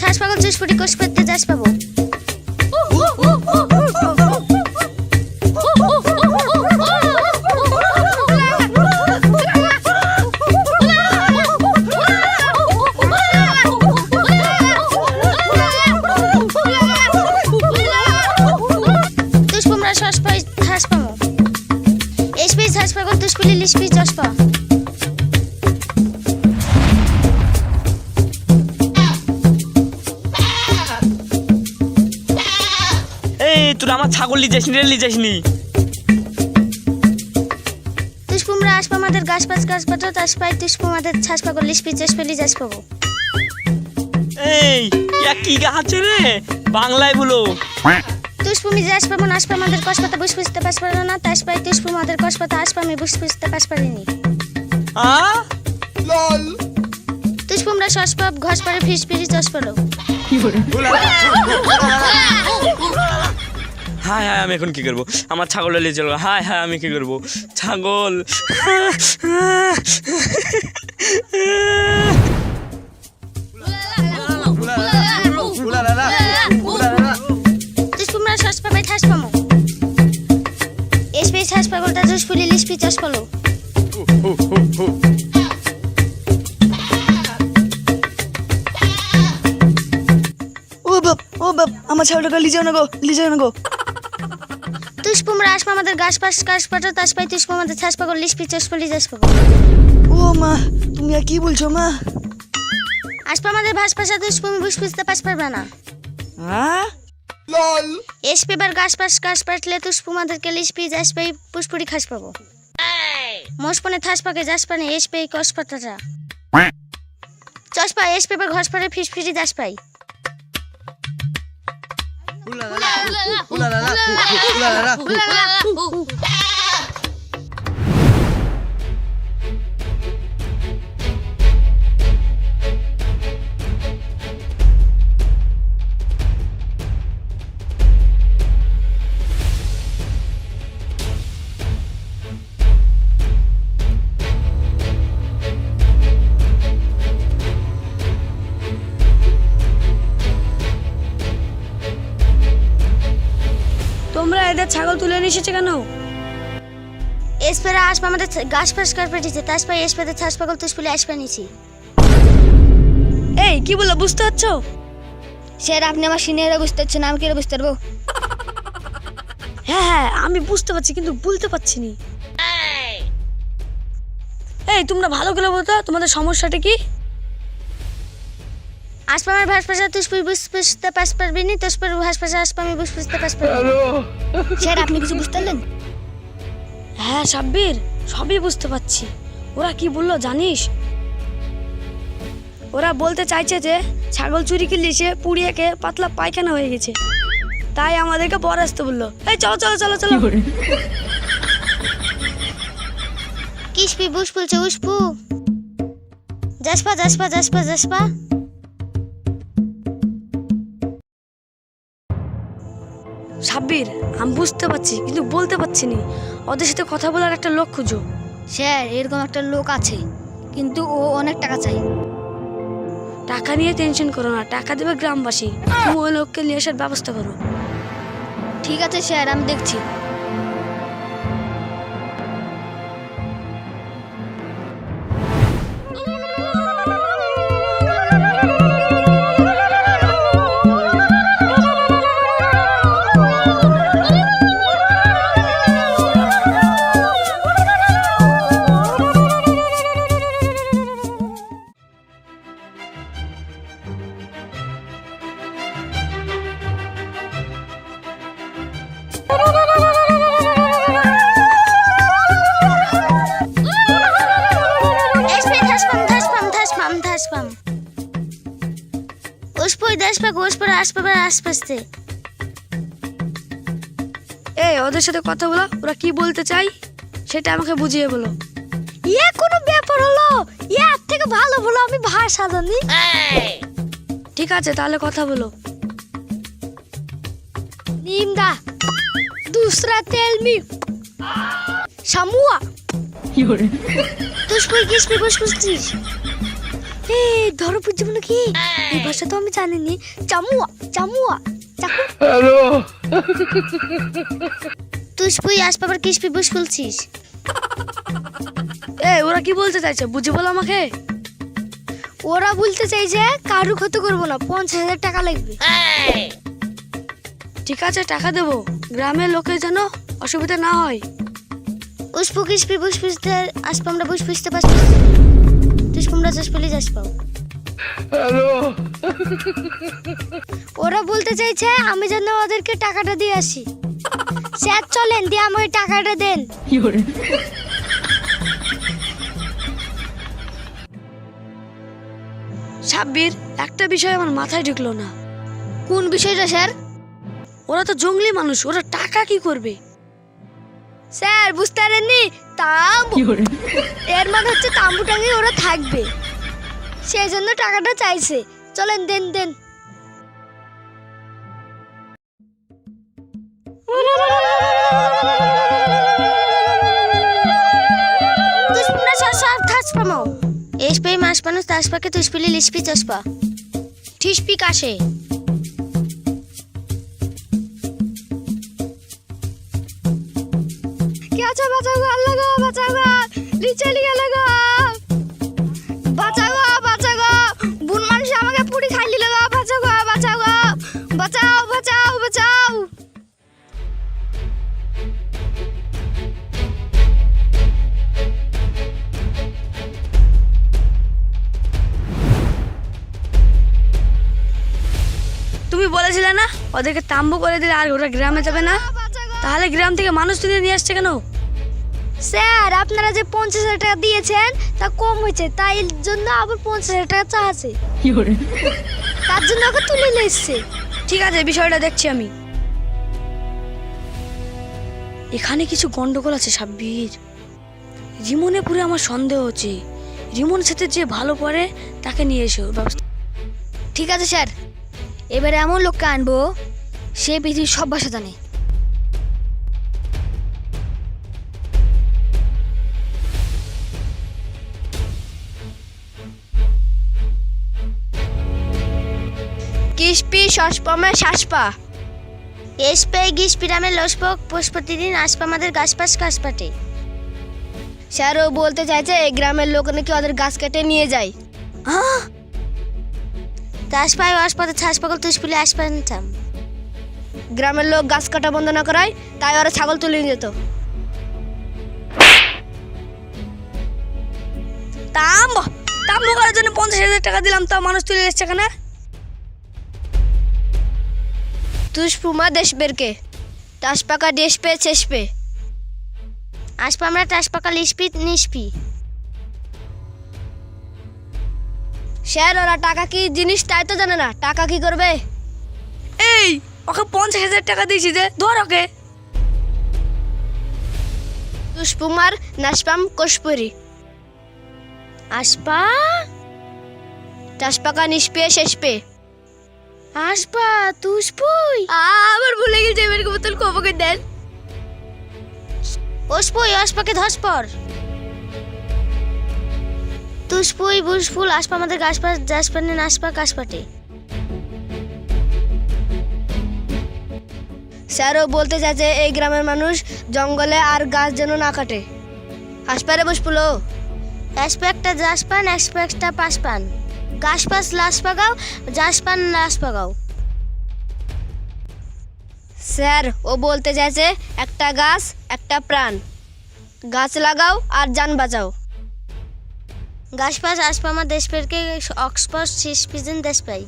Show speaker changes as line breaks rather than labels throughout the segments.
শ্বাস পাগল চুষপুটি কোষ করতে যাস পাবো। তুষপুমরা শ্বাস পাই শ্বাস পাবো। এসপি শ্বাস পাগল তুষপুলি লিসপি যশ পা।
তোরা আমার ছাগল লিজাসনি
তুষপুমরা আসপা আমাদের গাছ পাতা তাস পাই তুষপুমাদের ছাস পাগল লিসপি যশ পেলি যাস পাবো।
এই কি গাছ রে বাংলায় বলো।
তুষপুমি যাস পাবো না আসপা আমাদের কষ পাতা বুঝ বুঝতে পাস পারো না তাস পাই তুষপুমাদের কষ পাতা আসপা আমি বুঝ বুঝতে পাস পারিনি।
লল
তুষপুমরা শ্বাস পাপ ঘষ পারে ফিস ফিরি যশ পালো।
হায় হায় আমি এখন কি করবো? আমার ছাগল নিয়ে চলবো। হায় হায় আমি কি করবো? ছাগল
তুষপুমরা শ্বাস পাবাই ঠাস পামো। এসপি শ্বাস পাগলটা জুস ফুলি লিসপি চাষ পালো।
ও বাপ আমার ছাগলটা লিজাও না গো।
তুষপুমরা আসপা আমাদের গাছ পাতা তাস পাই তুষপুম আমাদের ছাস পাগল লিসপি চাষ পালি যাস পাবো।
ও মা তুমি আর কি বলছো মা?
আসপা আমাদের ভাস পাশা তুষপুমি বুঝ বুঝতে পাস পারবে না।
হ্যাঁ
লল
এসপি বার গাছ পাটলে তুষপুম আমাদেরকে লিসপি যাস পাই পুষ্পুরি খাস পাবো। মোসপনে থাস পাকে যাস পানে এসপি কষ পাতাটা চশ পাই এসপি বার ঘষ পারে ফিস ফিরি যাস পাই।
তোমরা এদের ছাগল তুলে নিয়ে এসেছে কেন?
এসপেরা আসপা আমাদের গাছ পাঠিয়েছে তাস পাই এসপেদের ছাস পাগল তুষপুলি আসপা নিছি।
এই কি বলো বুঝতে পারছো?
স্যার আপনি আমার সিনিয়ররা বুঝতে পারছেন আমি কি বুঝতে পারবো?
হ্যাঁ আমি বুঝতে পারছি কিন্তু বলতে পারছি না। এই তোমরা ভালো করে বলতো তোমাদের সমস্যাটা কি?
আসপা আমার ভাস পাশা তুষপুরি বুঝ বুঝতে পাস পারবি নি তুষপুর ভাস পাশা আসপা আমি বুঝ বুঝতে পাস পারবি। স্যার আপনি কিছু বুঝতে পারলেন?
হ্যাঁ সাব্বির সবই বুঝতে পারছি। ওরা কি বললো জানিস? ওরা বলতে চাইছে যে ছাগল চুরি করলে সে পুড়িয়েকে পাতলা পায়খানা হয়ে গেছে, তাই আমাদেরকে পরে আসতে বললো। এই চলো চলো চলো চলো।
কিসপি বুঝ বলছে উসপু যাসপা
সাব্বির আমি বুঝতে পারছি কিন্তু বলতে পারছি না। ওদের সাথে কথা বলার একটা লোক খুঁজো।
স্যার এরকম একটা লোক আছে কিন্তু ও অনেক টাকা চাই।
টাকা নিয়ে টেনশন করো না, টাকা দেবে গ্রামবাসী। তুমি ওই লোককে নিয়ে আসার ব্যবস্থা করো।
ঠিক আছে স্যার আমি দেখছি। পুষ্পই দেশ পা ঘোষ পরে আসপাবে আশপাশে।
এই ওদের সাথে কথা বলো, ওরা কি বলতে চাই সেটা আমাকে বুঝিয়ে বলো।
ইয়ে কোনো ব্যাপার হলো? ইয়ার থেকে ভালো বলো, আমি ভাষা জানি।
ঠিক আছে তাহলে কথা বলো।
নিমদা दूसरा तेल में शामुआ তুই কিস পে বস করছিস? এই ধরো বুঝছো নাকি? এই ভাষা তো আমি জানি নি। চামুয়া চামুয়া চাকু। হ্যালো তুই আসপাবার কিস পে বস করছিস?
এই ওরা কি বলতে চাইছে বুঝে বলো আমাকে।
ওরা বলতে চাইছে কারু ক্ষতি করবো না, 50,000 টাকা লাগবে।
ঠিক আছে টাকা দেবো, গ্রামের লোকের যেন অসুবিধা না হয়।
উসপু কিস পে বস পুষতে আসপা আমরা বস পুষতে পাস। তুই কুমড়া চাষ পেলে যাস পাও। হ্যালো ওরা বলতে চাইছে আমি যেন ওদেরকে টাকাটা দিয়ে আসি। স্যার চলেন দিয়ে আমাকে টাকাটা দেন।
সাব্বির একটা বিষয় আমার মাথায় ঢুকলো না।
কোন বিষয়টা স্যার?
ওরা তো জঙ্গলি মানুষ, ওরা টাকা কি করবে?
স্যার বুঝতে পারেননি? তাম্বু এর মানে হচ্ছে তাম্বু টাঙিয়ে ওরা থাকবে, সেই জন্য টাকাটা চাইছে। চলেন দেন দেন। Ești mai spune stai pe că tu spui lișpi țospa. Tișpi cașe. क्या अच्छा बचाओ लगाओ बचाओ नीचे लिया लगाओ बचाओ बुन मानुष আমাকে পুরি খাইলি लगाओ बचाओ।
তুমি বলেছিলে না ওদেরকে তাম্বু করে দিলে আর ওরা গ্রামে যাবে না, তাহলে গ্রাম থেকে মানুষ তুলে নিয়ে আসছে কেন?
স্যার আপনারা যে 50,000 টাকা দিয়েছেন তা কম হয়েছে, তাই জন্য আবার 50,000 টাকা চাচ্ছে। তার জন্য ওকে তুলে নিয়ে এসছে।
ঠিক আছে বিষয়টা দেখছি আমি। এখানে কিছু গন্ডগোল আছে সাব্বির। রিমনে পুরো আমার সন্দেহ হচ্ছে, রিমনের সাথে যে ভালো পড়ে তাকে নিয়ে এসো ব্যবস্থা।
ঠিক আছে স্যার, এবারে এমন লোককে আনবো সে পৃথিবীর সব ভাষা জানে। কিসপি সসপমে শাসপা এসপে গিসপিরামে লসপক পুষ্পতিদিন আসপা আমাদের গাছপাশ কাশপাটে। স্যার ও বলতে চাইছে এই গ্রামের লোক নাকি ওদের গাছ কেটে নিয়ে যায়। তাসপাই আসপাতে ছাসপাগল তুষপুলি আসপানতাম। গ্রামের লোক গাছ কাটা বন্ধ না করায় তাই ওরা ছাগল তুলে নিয়ে যেত।
তাম্বু করার জন্য 50,000 টাকা দিলাম, তা মানুষ তুলে এসছে কেন? তুষপুমা দেশ বেরকে টাসপাকা দেশ পে চেসপে আসপা আমরা টাসপাকা লিসপি নিসপি। স্যার ওরা টাকা কি জিনিস তাই তো জানে না, টাকা কি করবে? এই ওকে 50,000 টাকা দিয়েছি যে ধর ওকে।
তুষপুমার নাসপাম কোশপুরি আসপা টাসপাকা নিসপে শেষপে আসপা তুষপুই। আবার ভুলে গেছি এবার বোতল কবকে দেন। ওসপুই আসপাকে ধসপর তুষপুই বুসফুল আসপা আমাদের গাছপাশ যাসপানে নাসপা কাশপাটে। স্যারও বলতে চাইছে এই গ্রামের মানুষ জঙ্গলে আর গাছ যেন না কাটে। আসপারে বুসফুলো আসপা একটা যাসপান আসপা একটা পাসপান গাছপাশ লাশ পাগাও যাসপান লাশ পাগাও। স্যার ও বলতে চাইছে একটা গাছ একটা প্রাণ, গাছ লাগাও আর জান বাঁচাও। গাছপাশ আসপা আমার দেশ পেরকে অক্সফোর্ড শেষ পিজন দেশ পাই।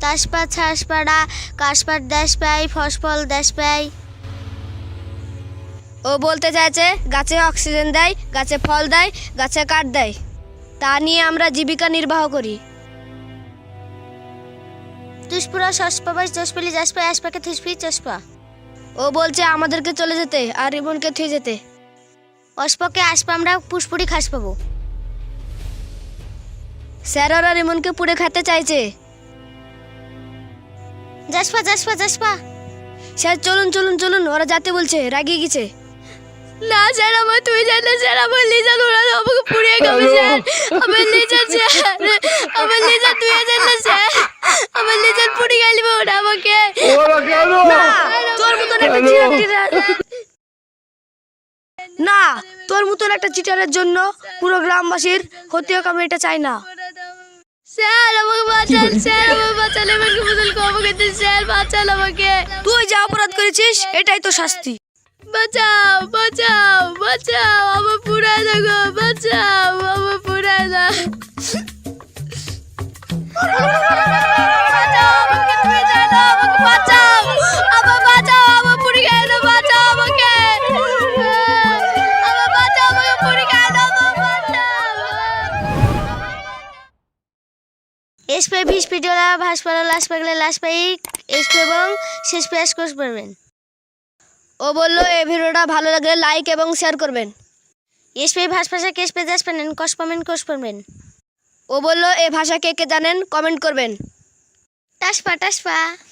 তাসপা ছাসপাড়া কাশপাট দেশ পাই ফসফল দেশ পাই। ও বলতে চাইছে গাছে অক্সিজেন দেয়, গাছে ফল দেয়, গাছে কাঠ দেয়, তা নিয়ে আমরা জীবিকা নির্বাহ করি। তুষপুরা সসপা চসপলি যাসপা আসপাকে থুসপি চসপা।
ও বলছে আমাদেরকে চলে যেতে আর রিমনকে থুয়ে যেতে।
অস্পকে আসপা আমরা পুষ্পুরি খাস পাবো।
স্যার ওরা রিমনকে পুড়ে খেতে চাইছে।
যাসপা যাসপা যাসপা।
স্যার চলুন চলুন চলুন, ওরা যেতে বলছে, রাগিয়ে গেছে। না স্যার, আমার তুই জানে স্যার, আমার লিজান ওরা আমাকে পুড়িয়ে খাবে স্যার। আমার লিজান স্যার, আমার লিজান তুই জানে স্যার, আমার লিজান পুড়ে গেলি ওরা আমাকে। না, তোর মতন একটা না, তোর মতন একটা চিটারের জন্য পুরো গ্রামবাসীর ক্ষতি হোক, আমি এটা চাই না। স্যার আমাকে বাঁচান, স্যার আমাকে বাঁচান, আমাকে বদল ক্ষমা করতে স্যার, বাঁচান আমাকে। তুই যা অপরাধ করেছিস এটাই তো শাস্তি। বাঁচাও বাঁচাও বাঁচাও, আমার পুরাই না গো, বাঁচাও আমার পুরাই না। বাঁচাও আমাকে, তুমি জানো আমাকে বাঁচাও, আমার বাঁচাও, আমার পুরি গায়ে না, বাঁচাও আমাকে, আমার বাঁচাও, আমাকে পুরি গায়ে না, আমার বাঁচাও।
এসপে ভিস পিটোলা ভাস পালো লাশ পাগলে লাশ পাই এসপে এবং শেষ পেশ কোর্স করবেন।
ও বললো এই ভিডিওটা ভালো লাগলে লাইক এবং শেয়ার করবেন।
এসপে ভাস ভাষা কেস পে যাস পানেন কস পামেন কোর্স করবেন।
ও বললো এই ভাষা কে কে জানেন কমেন্ট করবেন।
টাসপা টাসপা।